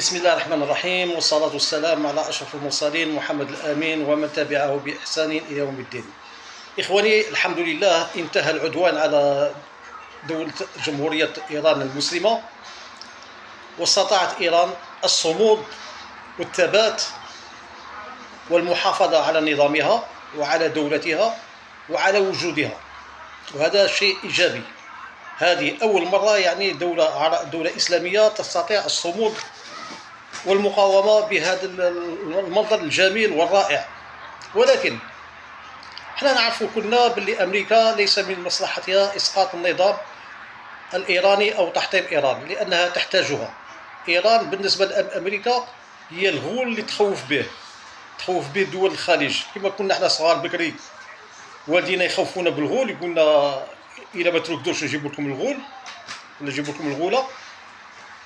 بسم الله الرحمن الرحيم، والصلاة والسلام على أشرف المرسلين محمد الأمين ومن تبعه بإحسان إلى يوم الدين. إخواني، الحمد لله انتهى العدوان على دولة جمهورية إيران المسلمة، واستطاعت إيران الصمود والثبات والمحافظة على نظامها وعلى دولتها وعلى وجودها، وهذا شيء إيجابي. هذه أول مرة دولة إسلامية تستطيع الصمود والمقاومة بهذا المنظر الجميل والرائع. ولكن احنا نعرف كلنا باللي أمريكا ليس من مصلحتها إسقاط النظام الإيراني أو تحطيم إيران، لأنها تحتاجها. إيران بالنسبة لأمريكا هي الغول اللي تخوف به دول الخليج. كما كنا احنا صغار بكري والدينا يخوفونا بالغول، يقولنا إلا ما تركدوش نجيب لكم الغول ولا نجيب لكم الغولة.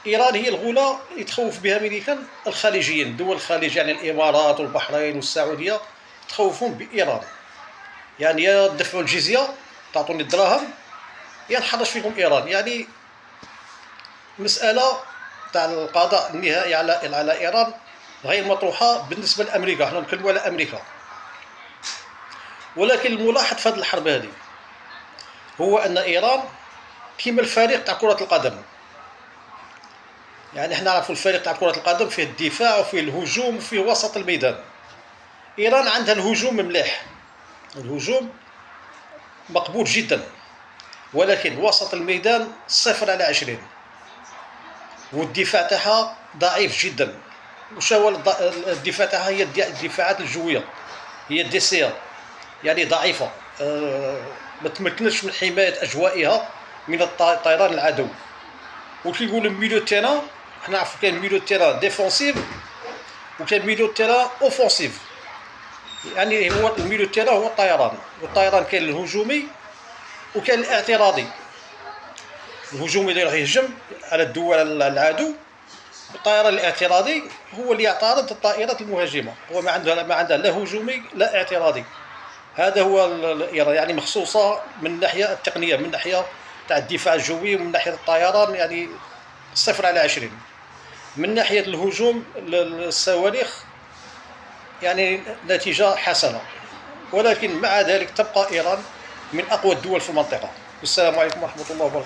إيران هي الغولة اللي تخوف بها أمريكا الخليجيين، دول الخليج يعني الإمارات والبحرين والسعودية تخوفون بإيران. يعني يا تدفعوا الجزية تعطوني الدراهم يا نحرش فيكم إيران. يعني مسألة تاع القضاء النهائي على إيران غير مطروحة بالنسبة لأمريكا. احنا نتكلموا على أمريكا. ولكن الملاحظ في هذه الحرب هذه هو أن إيران كما الفريق تاع كرة القدم. يعني احنا نعرفوا الفريق تاع كرة القدم فيه الدفاع وفيه الهجوم وفيه وسط الميدان. إيران عندها الهجوم مليح، الهجوم مقبول جدا، ولكن وسط الميدان 0/20، والدفاع تاعها ضعيف جدا. وش هو الدفاع تاعها؟ هي الدفاعات الجوية، هي الدي يعني ضعيفة، ما تمكنش من حماية أجوائها من الطيران العدو. وكي يقولوا ميليو تيران، حنا نعرفوا كاين ميليو تيران ديفونسيف وكاين ميليو تيران اوفونسيف. يعني هو الميليو تيران هو الطيران، والطيران كاين الهجومي وكاين الاعتراضي. الهجومي اللي راح يهجم على الدول العدو، الطيران الاعتراضي هو اللي يعترض الطائرات المهاجمة. هو ما عنده لا هجومي لا اعتراضي. هذا هو إيران، يعني مخصوصة من الناحية التقنية، من الناحية تاع الدفاع الجوي ومن ناحية الطيران، يعني 0/20. من ناحية الهجوم الصواريخ يعني نتيجة حسنة، ولكن مع ذلك تبقى إيران من أقوى الدول في المنطقة. والسلام عليكم ورحمة الله وبركاته.